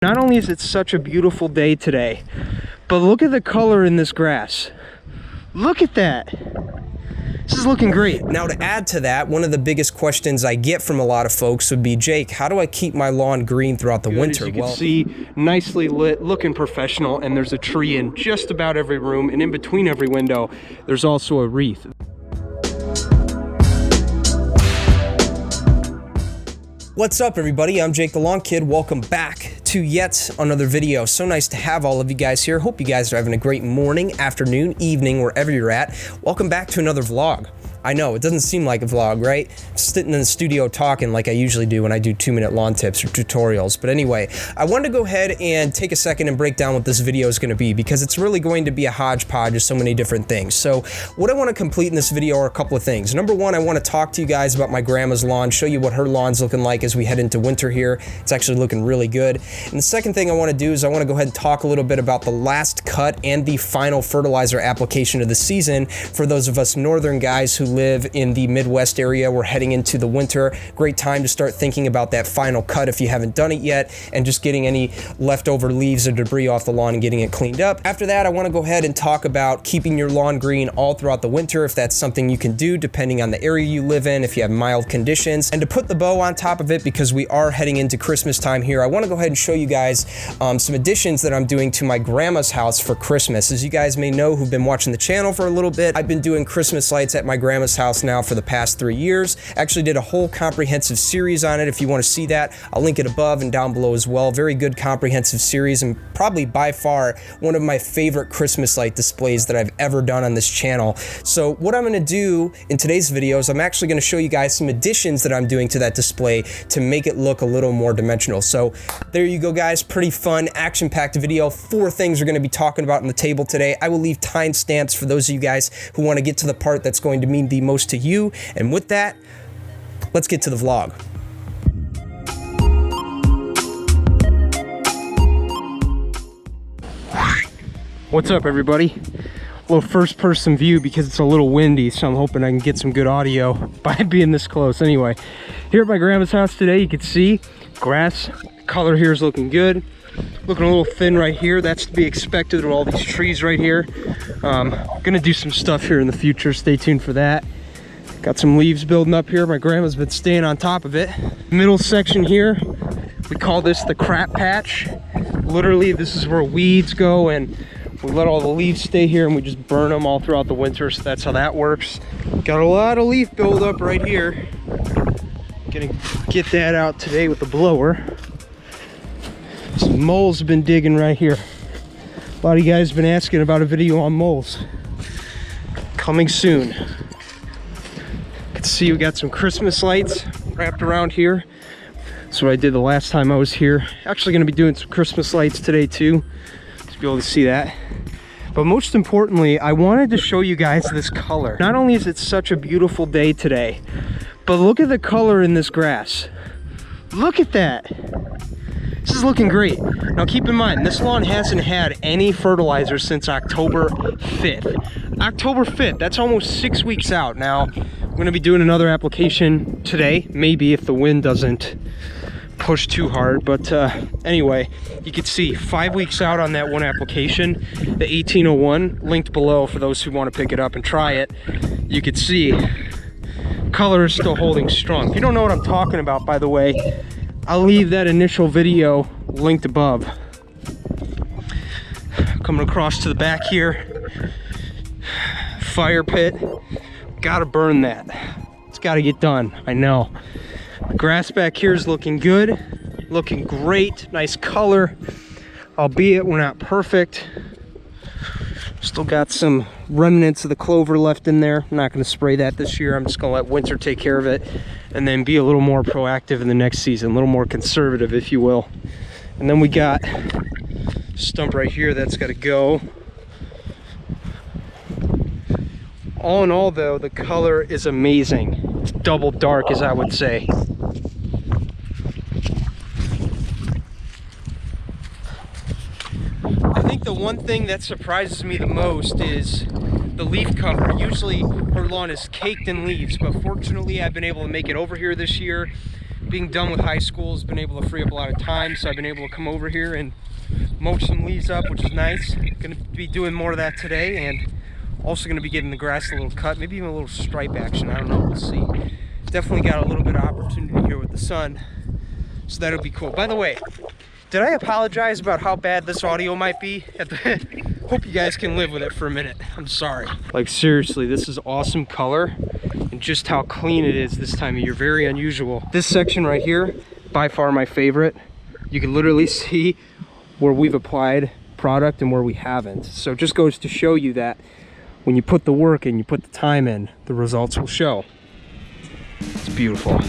Not only is it such a beautiful day today, but look at the color in this grass. Look at that. This is looking great. Now, to add to that, one of the biggest questions I get from a lot of folks would be, Jake, how do I keep my lawn green throughout the winter? As you can see, nicely lit, looking professional, and there's a tree in just about every room, and in between every window, there's also a wreath. What's up, everybody? I'm Jake the Lawn Kid. Welcome back to yet another video. So nice to have all of you guys here. Hope you guys are having a great morning, afternoon, evening, wherever you're at. Welcome back to another vlog. I know, it doesn't seem like a vlog, right? Sitting in the studio talking like I usually do when I do 2-minute lawn tips or tutorials. But anyway, I wanted to go ahead and take a second and break down what this video is going to be, because it's really going to be a hodgepodge of so many different things. So what I want to complete in this video are a couple of things. Number one, I want to talk to you guys about my grandma's lawn, show you what her lawn's looking like as we head into winter here. It's actually looking really good. And the second thing I want to do is I want to go ahead and talk a little bit about the last cut and the final fertilizer application of the season for those of us northern guys who live in the Midwest area. We're heading into the winter. Great time to start thinking about that final cut if you haven't done it yet, and just getting any leftover leaves or debris off the lawn and getting it cleaned up. After that, I want to go ahead and talk about keeping your lawn green all throughout the winter, if that's something you can do depending on the area you live in, if you have mild conditions. And to put the bow on top of it, because we are heading into Christmas time here, I want to go ahead and show you guys some additions that I'm doing to my grandma's house for Christmas. As you guys may know who've been watching the channel for a little bit, I've been doing Christmas lights at my grandma's house now for the past 3 years. Actually did a whole comprehensive series on it. If you want to see that, I'll link it above and down below as well. Very good comprehensive series, and probably by far one of my favorite Christmas light displays that I've ever done on this channel. So what I'm going to do in today's video is I'm actually going to show you guys some additions that I'm doing to that display to make it look a little more dimensional. So there you go, guys. Pretty fun, action-packed video. 4 things we're going to be talking about on the table today. I will leave timestamps for those of you guys who want to get to the part that's going to mean the most to you. And with that, let's get to the vlog. What's up, everybody? A little first person view because it's a little windy, so I'm hoping I can get some good audio by being this close. Anyway, here at my grandma's house today, you can see grass color here is looking good. Looking a little thin right here. That's to be expected with all these trees right here. Gonna do some stuff here in the future. Stay tuned for that. Got some leaves building up here. My grandma's been staying on top of it. Middle section here, we call this the crap patch. Literally, this is where weeds go, and we let all the leaves stay here and we just burn them all throughout the winter. So that's how that works. Got a lot of leaf buildup right here. Gonna get that out today with the blower. Some moles have been digging right here. A lot of you guys have been asking about a video on moles. Coming soon. See, we got some Christmas lights wrapped around here. That's what I did the last time I was here. Actually going to be doing some Christmas lights today too, to be able to see that. But most importantly, I wanted to show you guys this color. Not only is it such a beautiful day today, but look at the color in this grass. Look at that. This is looking great. Now keep in mind, this lawn hasn't had any fertilizer since October 5th. October 5th, that's almost 6 weeks out. Now, I'm going to be doing another application today, maybe if the wind doesn't push too hard. But anyway, you can see 5 weeks out on that one application, the 1801, linked below for those who want to pick it up and try it. You can see color is still holding strong. If you don't know what I'm talking about, by the way, I'll leave that initial video linked above. Coming across to the back here, fire pit. Gotta burn that. It's gotta get done, I know. The grass back here is looking good, looking great, nice color, albeit we're not perfect. Still got some remnants of the clover left in there. I'm not gonna spray that this year. I'm just gonna let winter take care of it and then be a little more proactive in the next season, a little more conservative, if you will. And then we got a stump right here that's gotta go. All in all, though, the color is amazing. It's double dark, as I would say. I think the one thing that surprises me the most is the leaf cover. Usually her lawn is caked in leaves, but fortunately I've been able to make it over here this year being done with high school has been able to free up a lot of time, so I've been able to come over here and mulch some leaves up, which is nice. Gonna be doing more of that today, and also gonna be getting the grass a little cut, maybe even a little stripe action, I don't know, we'll see. Definitely got a little bit of opportunity here with the sun, so that'll be cool. By the way, did I apologize about how bad this audio might be? Hope you guys can live with it for a minute. I'm sorry. Like seriously, this is awesome color, and just how clean it is this time of year, very unusual. This section right here, by far my favorite. You can literally see where we've applied product and where we haven't. So it just goes to show you that when you put the work in, you put the time in, the results will show. It's beautiful.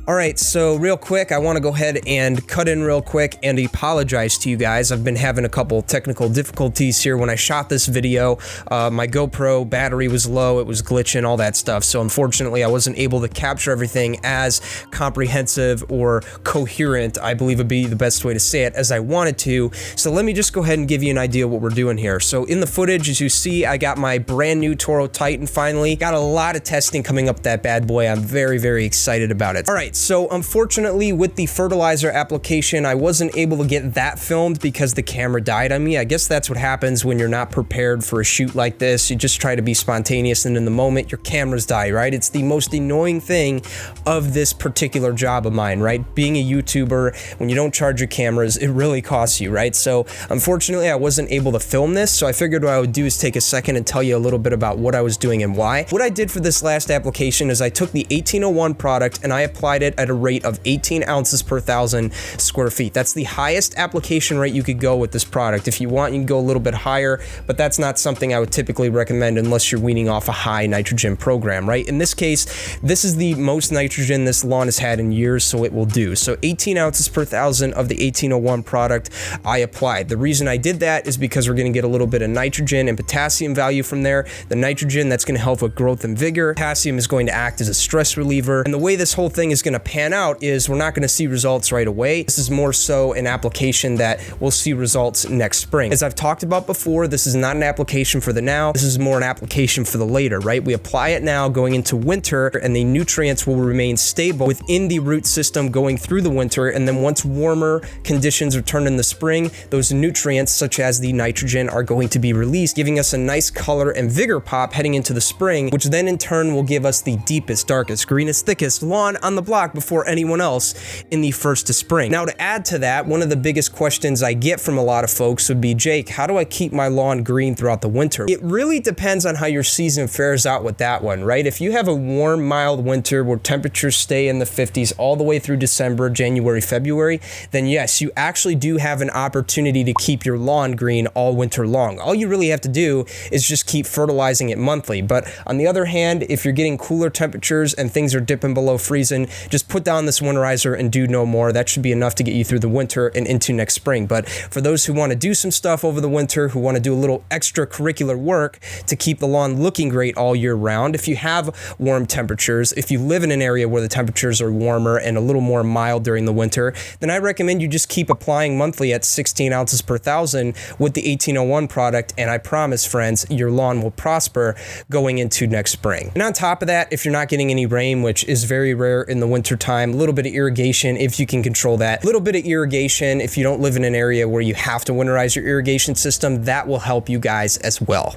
All right, so real quick, I want to go ahead and cut in real quick and apologize to you guys. I've been having a couple technical difficulties here when I shot this video. My GoPro battery was low, it was glitching, all that stuff. So unfortunately, I wasn't able to capture everything as comprehensive or coherent, I believe would be the best way to say it, as I wanted to. So let me just go ahead and give you an idea of what we're doing here. So in the footage, as you see, I got my brand new Toro Titan finally. Got a lot of testing coming up that bad boy. I'm very, very excited about it. All right. So unfortunately with the fertilizer application, I wasn't able to get that filmed because the camera died on me. I guess that's what happens when you're not prepared for a shoot like this. You just try to be spontaneous, and in the moment your cameras die, right? It's the most annoying thing of this particular job of mine, right? Being a YouTuber, when you don't charge your cameras, it really costs you, right? So unfortunately I wasn't able to film this, so I figured what I would do is take a second and tell you a little bit about what I was doing and why. What I did for this last application is I took the 1801 product and I applied it at a rate of 18 ounces per 1,000 square feet. That's the highest application rate you could go with this product. If you want, you can go a little bit higher, but that's not something I would typically recommend unless you're weaning off a high nitrogen program, right? In this case, this is the most nitrogen this lawn has had in years, so it will do. So 18 ounces per 1,000 of the 1801 product I applied. The reason I did that is because we're going to get a little bit of nitrogen and potassium value from there. The nitrogen, that's going to help with growth and vigor. Potassium is going to act as a stress reliever. And the way this whole thing is going to pan out is we're not going to see results right away. This is more so an application that we'll see results next spring. As I've talked about before, this is not an application for the now. This is more an application for the later, right? We apply it now going into winter, and the nutrients will remain stable within the root system going through the winter. And then once warmer conditions return in the spring, those nutrients such as the nitrogen are going to be released, giving us a nice color and vigor pop heading into the spring, which then in turn will give us the deepest, darkest, greenest, thickest lawn on the block before anyone else in the first of spring. Now, to add to that, one of the biggest questions I get from a lot of folks would be, Jake, how do I keep my lawn green throughout the winter? It really depends on how your season fares out with that one, right? If you have a warm, mild winter where temperatures stay in the 50s all the way through December, January, February, then yes, you actually do have an opportunity to keep your lawn green all winter long. All you really have to do is just keep fertilizing it monthly. But on the other hand, if you're getting cooler temperatures and things are dipping below freezing, just put down this winterizer and do no more. That should be enough to get you through the winter and into next spring. But for those who want to do some stuff over the winter, who want to do a little extracurricular work to keep the lawn looking great all year round, if you have warm temperatures, if you live in an area where the temperatures are warmer and a little more mild during the winter, then I recommend you just keep applying monthly at 16 ounces per 1,000 with the 1801 product, and I promise, friends, your lawn will prosper going into next spring. And on top of that, if you're not getting any rain, which is very rare in the winter, winter time. A little bit of irrigation if you can control that. A little bit of irrigation if you don't live in an area where you have to winterize your irrigation system, that will help you guys as well.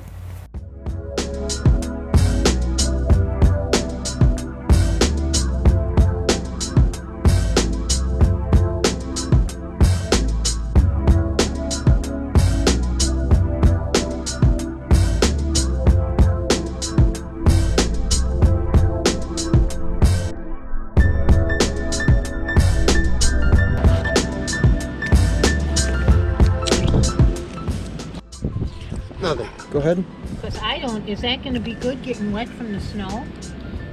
Nothing. Go ahead. Because I don't, is that going to be good getting wet from the snow?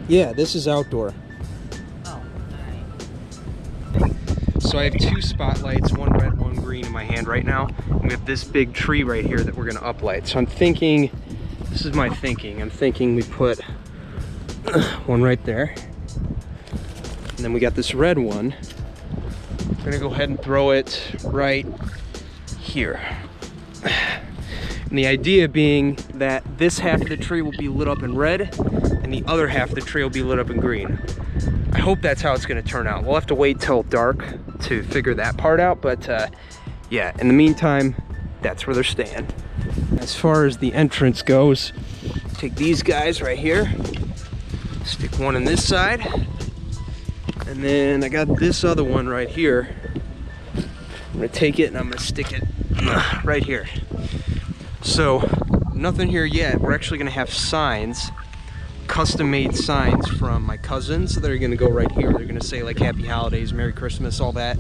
Yeah, this is outdoor. Oh, alright. So I have two spotlights, one red, one green in my hand right now. And we have this big tree right here that we're going to uplight. So I'm thinking, this is my thinking. I'm thinking we put one right there. And then we got this red one. We're going to go ahead and throw it right here. And the idea being that this half of the tree will be lit up in red and the other half of the tree will be lit up in green. I hope that's how it's going to turn out. We'll have to wait till dark to figure that part out, but yeah, in the meantime, that's where they're staying. As far as the entrance goes, take these guys right here, stick one on this side, and then I got this other one right here. I'm going to take it and I'm going to stick it right here. So nothing here yet. We're actually going to have signs, custom made signs from my cousins that are going to go right here. They're going to say like Happy Holidays, Merry Christmas, all that.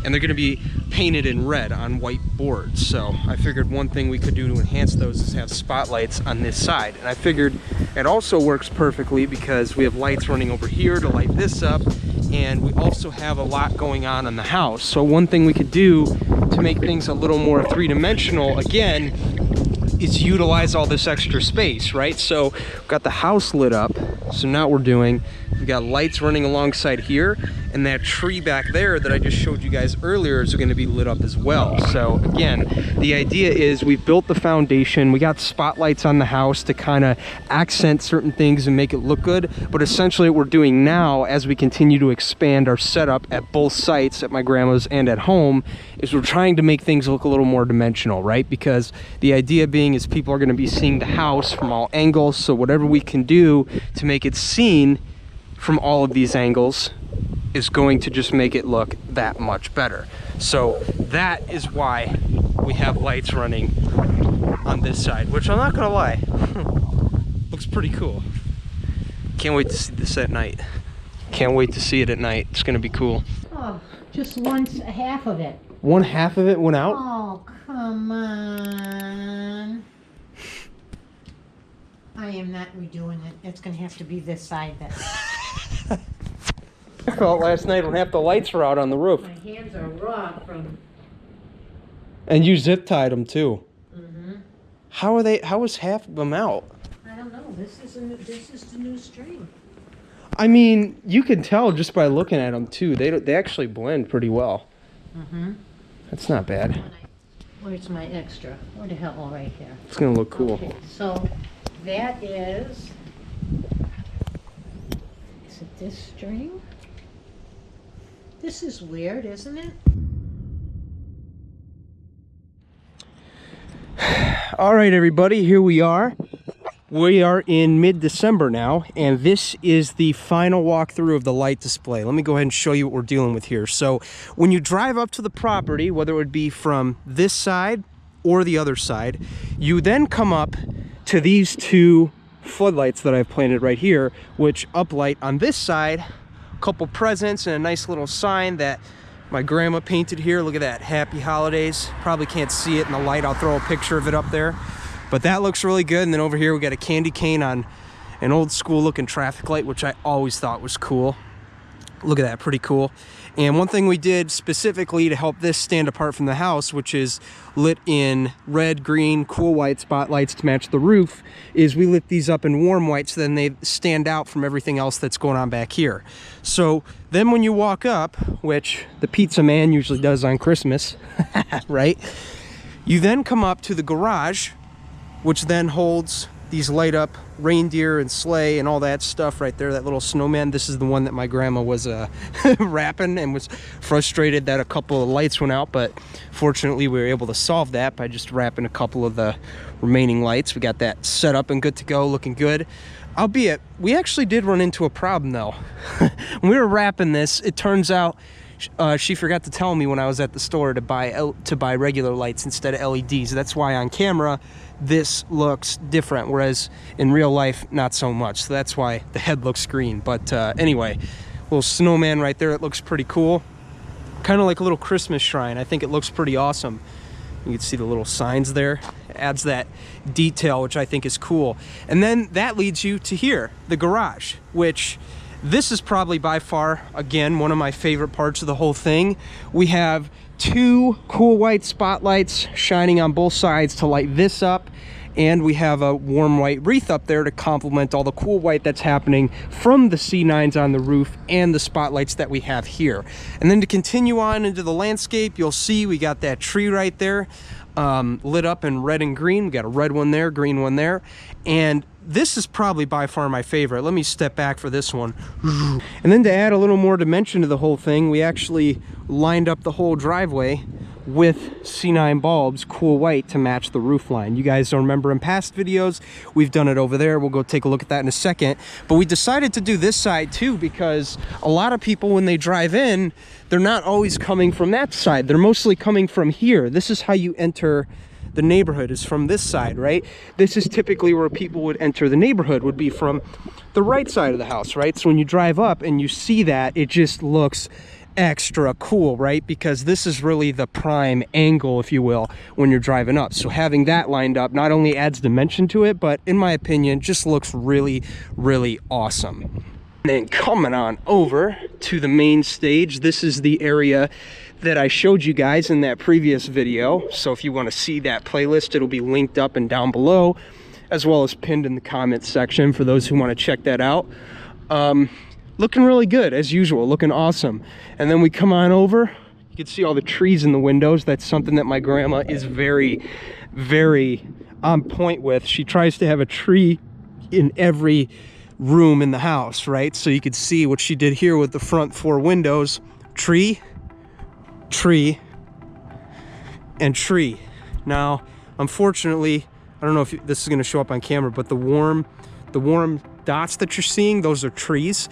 And they're going to be painted in red on white boards. So I figured one thing we could do to enhance those is have spotlights on this side. And I figured it also works perfectly because we have lights running over here to light this up. And we also have a lot going on in the house. So one thing we could do to make things a little more three-dimensional, again, is utilize all this extra space, right? So we've got the house lit up. So now what we're doing, we've got lights running alongside here, and that tree back there that I just showed you guys earlier is going to be lit up as well. So again, the idea is we've built the foundation, we got spotlights on the house to kind of accent certain things and make it look good, but essentially what we're doing now as we continue to expand our setup at both sites, at my grandma's and at home, is we're trying to make things look a little more dimensional, right? Because the idea being is people are going to be seeing the house from all angles, so whatever we can do to make it seen from all of these angles is going to just make it look that much better. So that is why we have lights running on this side, which I'm not gonna lie, looks pretty cool. Can't wait to see this at night. Can't wait to see it at night. It's gonna be cool. Oh, just half of it. One half of it went out? Oh, come on. I am not redoing it. It's going to have to be this side then. I felt last night when half the lights were out on the roof. My hands are raw from... And you zip tied them too. Mm-hmm. How was half of them out? I don't know. This is the new string. I mean, you can tell just by looking at them too. They actually blend pretty well. Mm-hmm. That's not bad. Where's my extra? Where the hell? Oh, right here. It's gonna look cool. Okay, so that is it this string? This is weird, isn't it? All right, everybody, here we are. We are in mid-December now, and this is the final walkthrough of the light display. Let me go ahead and show you what we're dealing with here. So when you drive up to the property, whether it would be from this side or the other side, you then come up to these two floodlights that I've planted right here, which uplight on this side a couple presents and a nice little sign that my grandma painted here. Look at that, Happy Holidays. Probably can't see it in the light. I'll throw a picture of it up there. But that looks really good. And then over here we got a candy cane on an old school looking traffic light, which I always thought was cool. Look at that, pretty cool. And one thing we did specifically to help this stand apart from the house, which is lit in red, green, cool white spotlights to match the roof, is we lit these up in warm white so then they stand out from everything else that's going on back here. So then when you walk up, which the pizza man usually does on Christmas, right? You then come up to the garage, which then holds these light up reindeer and sleigh and all that stuff right there, that little snowman. This is the one that my grandma was wrapping and was frustrated that a couple of lights went out, but fortunately we were able to solve that by just wrapping a couple of the remaining lights. We got that set up and good to go, looking good. Albeit, we actually did run into a problem though. When we were wrapping this, it turns out she forgot to tell me when I was at the store to buy regular lights instead of LEDs. That's why on camera this looks different, whereas in real life not so much. So that's why the head looks green. But anyway, little snowman right there. It looks pretty cool, kind of like a little Christmas shrine. I think it looks pretty awesome. You can see the little signs there. It adds that detail, which I think is cool. And then that leads you to here, the garage, which this is probably by far, again, one of my favorite parts of the whole thing. We have two cool white spotlights shining on both sides to light this up, and we have a warm white wreath up there to complement all the cool white that's happening from the C9s on the roof and the spotlights that we have here. And then to continue on into the landscape, you'll see we got that tree right there, lit up in red and green. We got a red one there, green one there, and this is probably by far my favorite. Let me step back for this one. And then to add a little more dimension to the whole thing, we actually lined up the whole driveway with C9 bulbs, cool white, to match the roof line. You guys don't remember in past videos, we've done it over there. We'll go take a look at that in a second. But we decided to do this side too because a lot of people, when they drive in, they're not always coming from that side. They're mostly coming from here. This is how you enter the neighborhood, is from this side, right? This is typically where people would enter the neighborhood, would be from the right side of the house, right? So when you drive up and you see that, it just looks extra cool, right? Because this is really the prime angle, if you will, when you're driving up. So having that lined up not only adds dimension to it, but in my opinion, just looks really, really awesome. And then coming on over to the main stage, this is the area that I showed you guys in that previous video. So if you want to see that playlist, it'll be linked up and down below, as well as pinned in the comments section for those who want to check that out. Looking really good as usual, looking awesome. And then we come on over, you can see all the trees in the windows. That's something that my grandma is very, very on point with. She tries to have a tree in every room in the house, right? So you could see what she did here with the front 4 windows. Tree, tree, and tree. Now, unfortunately, I don't know if this is going to show up on camera, but the warm dots that you're seeing, those are trees.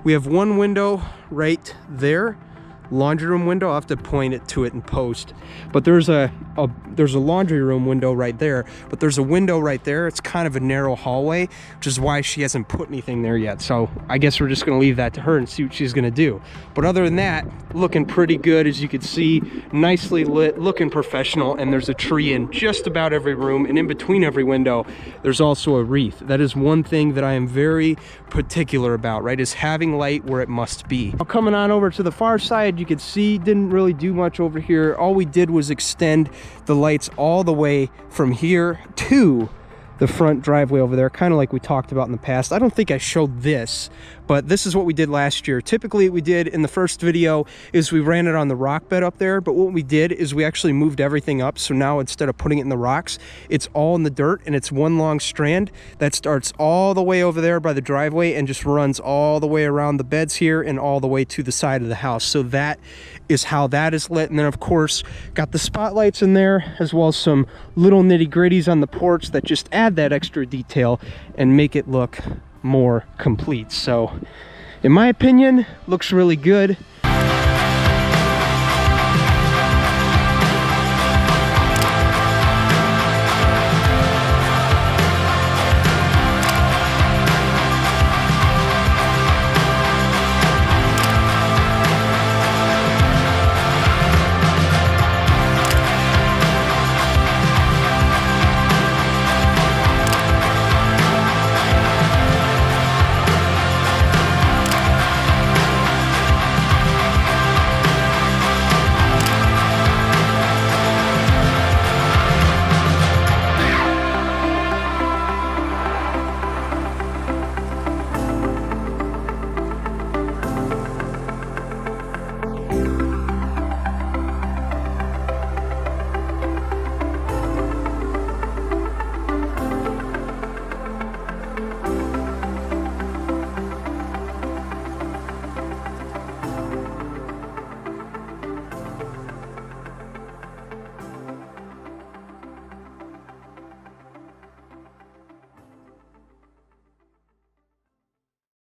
We have one window right there, laundry room window. I'll have to point it to it in post, but there's a laundry room window right there, but there's a window right there. It's kind of a narrow hallway, which is why she hasn't put anything there yet. So I guess we're just going to leave that to her and see what she's going to do. But other than that, looking pretty good, as you can see, nicely lit, looking professional. And there's a tree in just about every room, and in between every window there's also a wreath. That is one thing that I am very particular about, right, is having light where it must be. Now, coming on over to the far side, you can see didn't really do much over here. All we did was extend the lights all the way from here to the front driveway over there, kind of like we talked about in the past. I don't think I showed this, but this is what we did last year. Typically, what we did in the first video is we ran it on the rock bed up there, but what we did is we actually moved everything up. So now instead of putting it in the rocks, it's all in the dirt, and it's one long strand that starts all the way over there by the driveway and just runs all the way around the beds here and all the way to the side of the house. So that is how that is lit. And then of course got the spotlights in there, as well as some little nitty-gritties on the porch that just add that extra detail and make it look more complete. So in my opinion, looks really good.